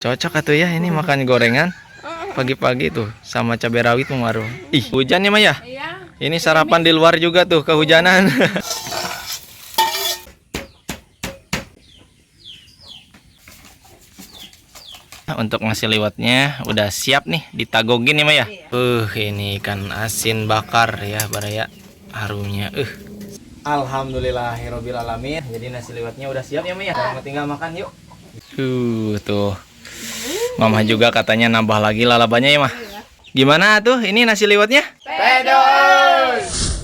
Cocok atuh ya ini makan gorengan pagi-pagi tuh sama cabai rawit Mamaru. Ih, hujan ya Maya? Iya. Ini sarapan di luar juga tuh kehujanan. Untuk nasi liwetnya udah siap nih ditagogin ya Maya. Ini ikan asin bakar ya Baraya. Harumnya. Alhamdulillahirobbil alamin. Jadi nasi liwetnya udah siap ya Maya. Sekarang tinggal makan yuk. Tuh. Mama juga katanya nambah lagi lalabannya ya Mah. Gimana tuh ini nasi liwetnya? Pedos.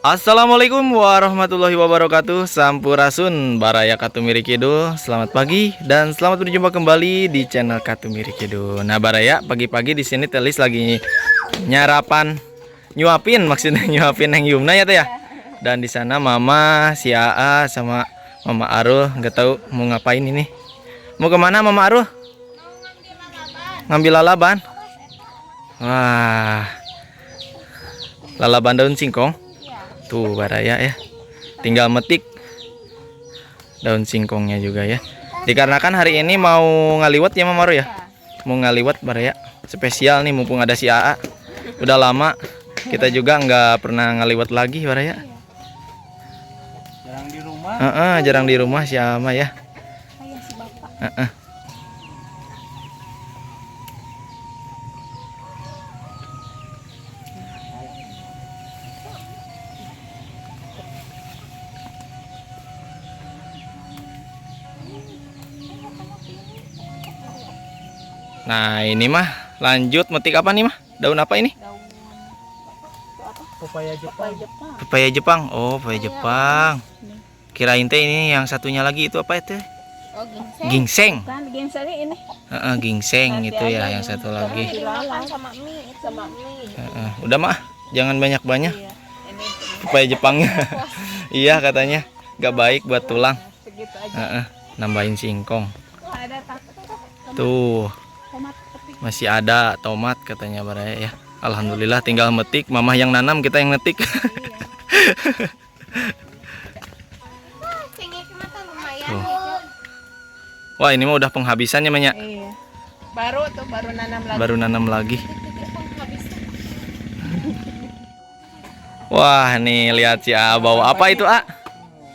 Assalamualaikum warahmatullahi wabarakatuh. Sampurasun Baraya Katumiri Kidul. Selamat pagi dan selamat berjumpa kembali di channel Katumiri Kidul. Nah Baraya, pagi-pagi di sini Telis lagi maksudnya nyuapin yang Yumna ya teh ya. Dan di sana Mama, si Aa sama Mama Arul nggak tahu mau ngapain ini. Mau kemana Mama Arul? Ngambil lalaban. Wah, lalaban daun singkong. Tuh Baraya ya, tinggal metik daun singkongnya juga ya. Dikarenakan hari ini mau ngaliwat ya Mama Arul ya. Mau ngaliwat Baraya, spesial nih mumpung ada si Aa. Udah lama kita juga nggak pernah ngaliwat lagi Baraya. Jarang di rumah. Jarang di rumah si Ama ya. Nah ini mah lanjut metik apa nih mah? Daun apa ini? Pepaya Jepang. Pepaya Jepang. Oh pepaya Jepang. Kirain teh ini yang satunya lagi itu apa itu? Oh, Ginseng. Kan ginseng ini. Ginseng itu ya yang satu lagi. Dimakan sama mie. Udah mah, jangan banyak-banyak. Iya. Ini Pepaya Jepangnya. Iya katanya gak baik buat tulang. segitu aja. Nambahin singkong. Ada Tuh tomat petik. masih ada tomat katanya Baraya ya. Alhamdulillah tinggal metik. Mamah yang nanam, kita yang netik. Tuh. Wah ini mah udah penghabisannya banyak. Iya. Baru nanam lagi. Baru nanam lagi. Wah nih lihat si A bawa apa itu A?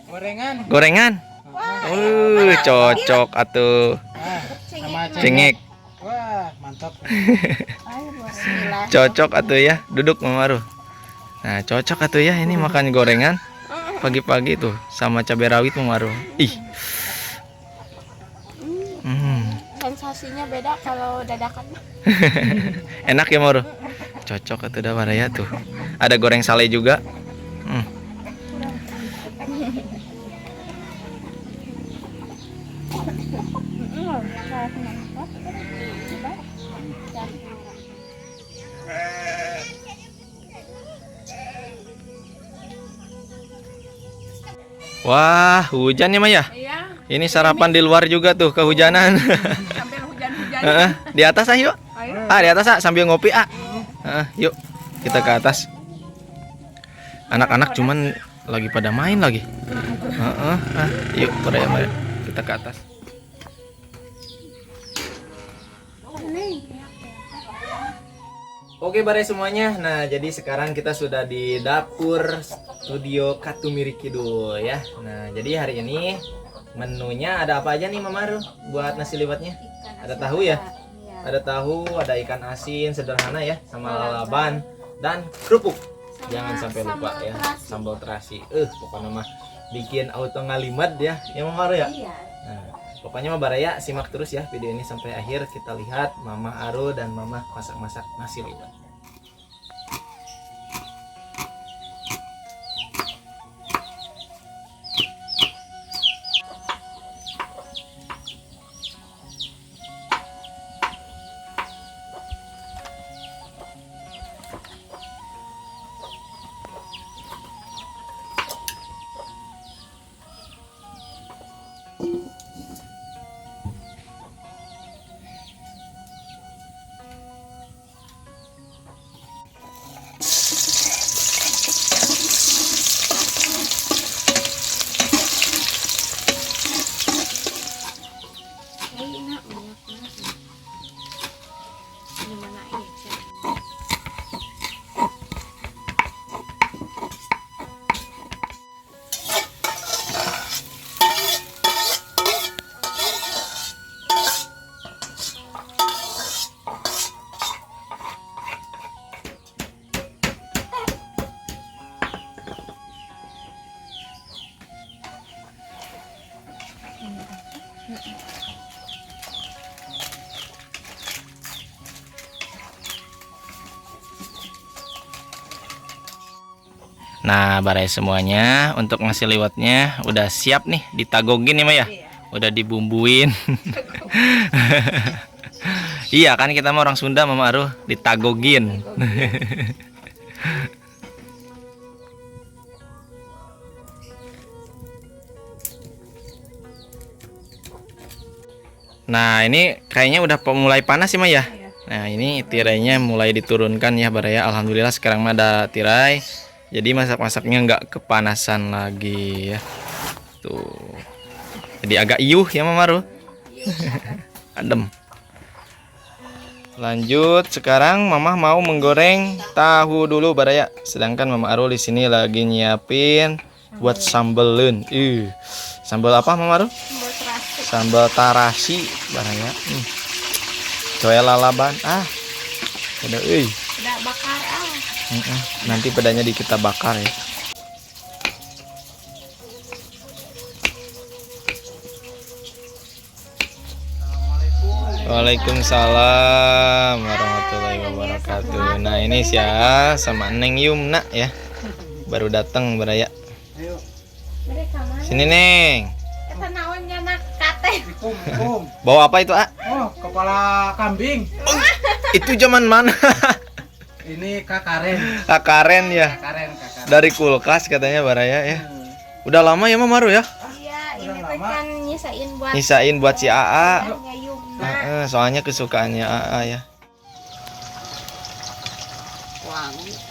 Gorengan. Gorengan. Cocok atuh. Sama Cengek. Wah, mantap. Cocok atuh ya. Duduk Mama Arul. Nah cocok atuh ya ini makan gorengan pagi-pagi tuh sama cabai rawit Mama Arul. Ih. Sensasinya beda kalau dadakan. Enak ya Mama Arul. Cocok atuh dah Baraya tuh. Ada goreng sale juga. Wah, hujan ya Maya? Iya. Ini sarapan di luar juga tuh kehujanan. Sambil hujan-hujan. Di atas yuk. Ayo. Di atas sambil ngopi yuk kita ke atas. Anak-anak cuman lagi pada main lagi. Yuk Baraya kita ke atas. Oke Baraya semuanya. Nah jadi sekarang kita sudah di dapur studio Katumiri Kidul ya. Nah jadi hari ini menunya ada apa aja nih Mama Arul buat nasi liwetnya? Ada tahu ya? Ada tahu, ada ikan asin sederhana ya, sama lalaban dan kerupuk. Jangan sampai lupa ya, sambal terasi. Pokoknya mah bikin auto ngalimat ya, Mama Arul ya. Nah, pokoknya mah Baraya simak terus ya video ini sampai akhir. Kita lihat Mama Arul dan Mama masak-masak nasi liwet. Nah, barai semuanya untuk ngasih liwatnya udah siap nih, ditagogin ya Maya. Udah dibumbuin. Iya kan, kita mah orang Sunda Mama Aruh, ditagogin. Nah, ini kayaknya udah mulai panas sih Maya. Nah, ini tirainya mulai diturunkan ya Baraya. Alhamdulillah sekarang mah ada tirai. Jadi masak-masaknya nggak kepanasan lagi ya. Tuh. Jadi agak iuh ya Mama Aruh. Adem. Lanjut, sekarang Mama mau menggoreng tahu dulu Baraya. Sedangkan Mama Aruh di sini lagi nyiapin buat sambelun. Sambal apa Mama Aruh? Sambal tarasi Baraya. Coy lalaban. Udah Udah bakar nanti pedanya kita bakar ya. Waalaikumsalam warahmatullahi wabarakatuh. Nah, ini Sia sama Neng Yumna ya. Baru datang Baraya. Ayo. Sini Neng. Eta naonnya nak kate. Ikum. Bawa apa itu, Ah? Oh, kepala kambing. Itu zaman mana? Ini kakaren. Kakaren ya. Kakaren. Dari kulkas katanya Baraya ya. Udah lama ya Mama Aruh ya? Iya, ini Udah teh lama. kan nyisain buat Nyisain buat si AA. Nya Yumna. Soalnya kesukaannya AA ya. Wangi.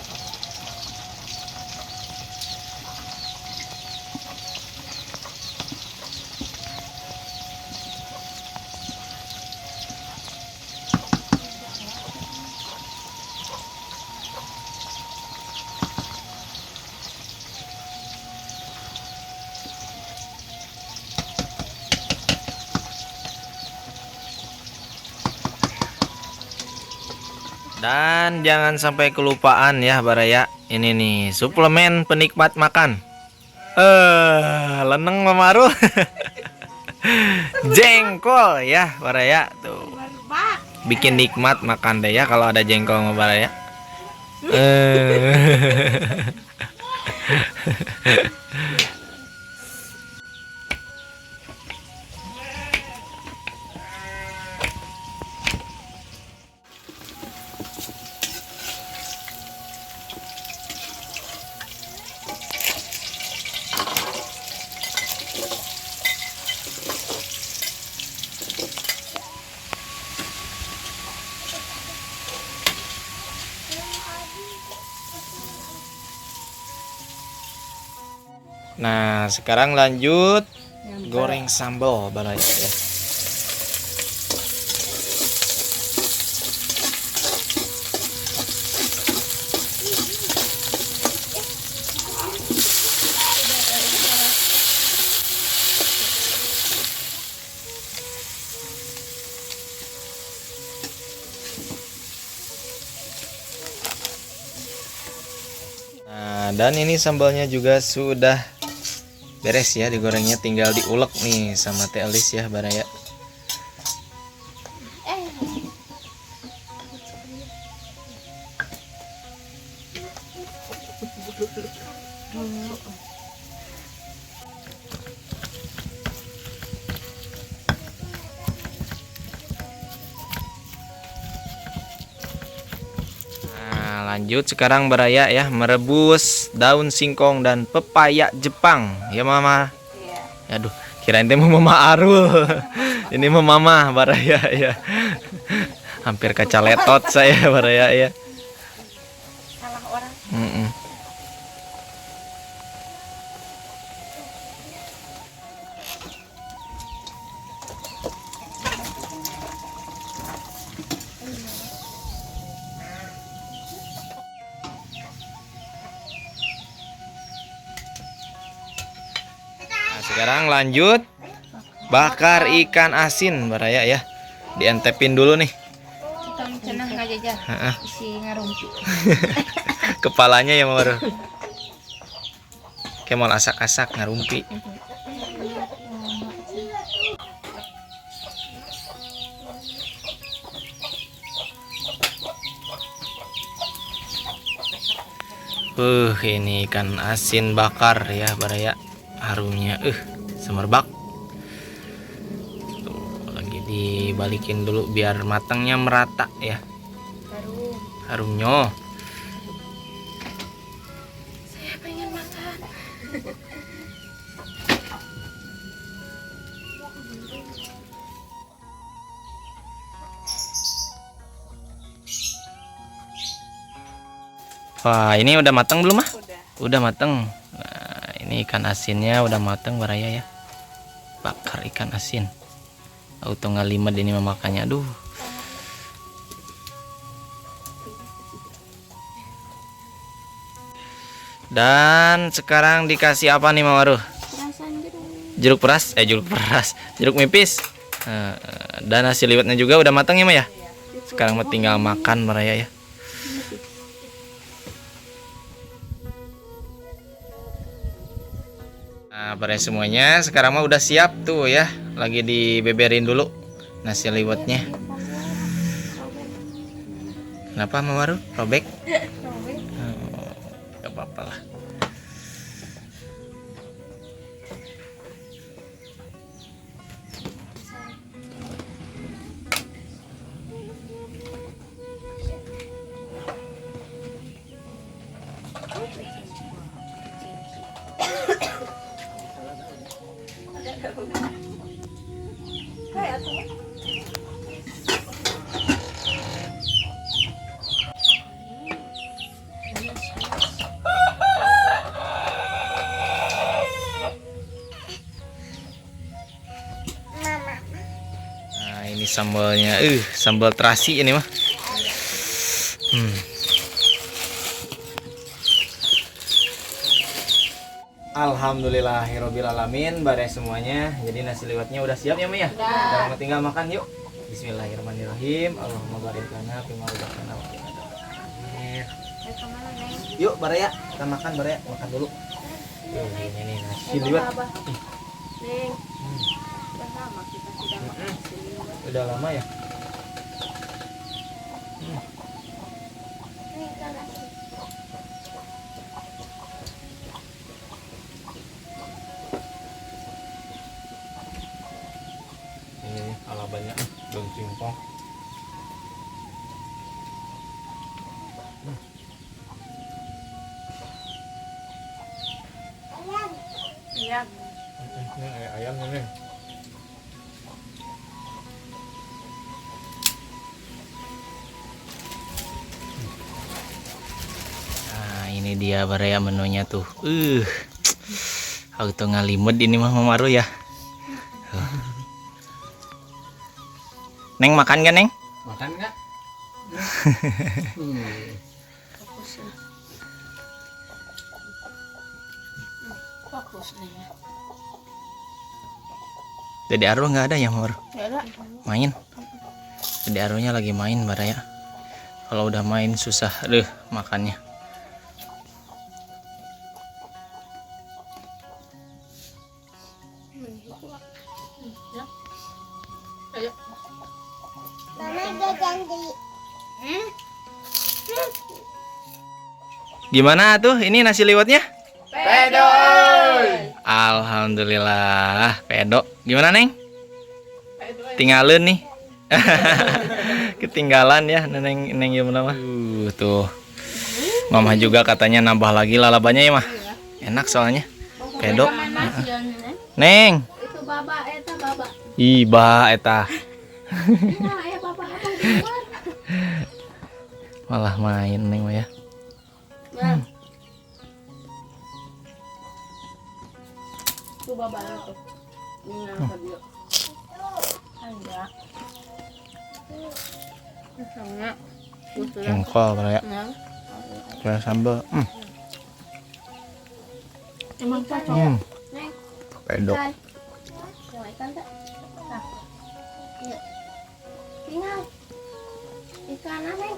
Dan jangan sampai kelupaan ya Baraya. Ini nih suplemen penikmat makan. Leneng Mama Aruh. Jengkol ya Baraya tuh. Bikin nikmat makan deh ya kalau ada jengkol sama Baraya. Nah, sekarang lanjut goreng sambal Baraya ya. Nah, dan ini sambalnya juga sudah beres ya digorengnya, tinggal diulek nih sama Teh Elis ya Baraya. Nah, lanjut sekarang Baraya ya merebus daun singkong dan pepaya Jepang ya Mama. Iya. Aduh, kirain teh mau Mama Arul. Ini mau Mama Baraya ya. Hampir kaca letot saya Baraya ya. Salah orang. Nah, sekarang lanjut bakar ikan asin Baraya ya. Diantepin dulu nih. Kita cenah ngajajah. Si ngarumpi. Kepalanya ya Mama. Kayak mau asak-asak ngarumpi. Ini ikan asin bakar ya Baraya. Harumnya semerbak. Tuh, lagi dibalikin dulu biar matangnya merata ya. Harumnya. Saya pengen makan. Wah, ini udah matang belum mah? Udah matang. Nah, ini ikan asinnya udah matang Baraya ya. Bakar ikan asin. Auto ngalimet ini memakannya. Aduh. Dan sekarang dikasih apa nih Mamaru? Perasan Jeruk peras, jeruk nipis. Dan nasi liwetnya juga udah matang ya Ma ya. Sekarang mah tinggal makan Baraya ya. Nah, Baraya semuanya sekarang mah udah siap tuh ya. Lagi dibeberin dulu nasi liwetnya. Kenapa Mamaru? Robek? Gak apa-apa lah. Nah, ini sambalnya, sambal terasi ini mah. Alhamdulillahirobbilalamin, Baraya semuanya. Jadi nasi liwetnya udah siap ya Ma ya. Udah tinggal makan yuk. Bismillahirrahmanirrahim. Allahumma barik lana fima razaqtana wa qina adzabannar. Yuk Baraya, kita makan Baraya, makan dulu. Ini nasi liwet. Neng, udah lama kita sudah makan nasi liwet. Udah lama ya. Ini alabannya daun singkong. Iya. Ini ayamnya nih. Nah, ini dia Baraya menunya tuh. Auto ngalimet ini mah Mamaru ya. Neng makan gak Neng? Makan nggak? Fokus nih ya. Dede Arul nggak ada ya Mamaru? Nggak ada. Main. Dede Arulnya lagi main Baraya. Kalau udah main susah makannya. Ayo. Gimana tuh ini nasi liwetnya? Pedoy. Alhamdulillah, pedo. Gimana Neng? Tinggalin nih. Ketinggalan ya Neng gimana mah? Tuh. Mama juga katanya nambah lagi lalabannya ya mah. Enak soalnya. Pedo. Neng. Itu baba eta baba. Iba eta. Nah, ya baba apa keluar? Malah main Neng mah ya. Nah. Itu baba itu. Ini ngangkat dia. Enggak. Enggak. Jengkol Baraya. Nah. Kayak sambal. Emang cocok. Neng. Pedo. Yang ikan tak? Nah. Iya. Tinggal. Ikan apa, Neng?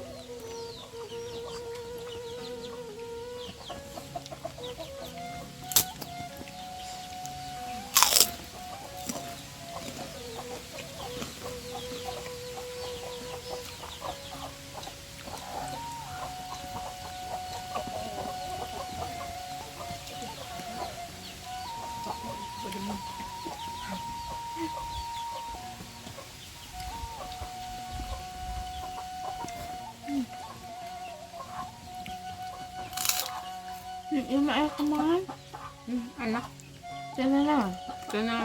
Yung na kemahan. Anak. Sana lang. Ito na.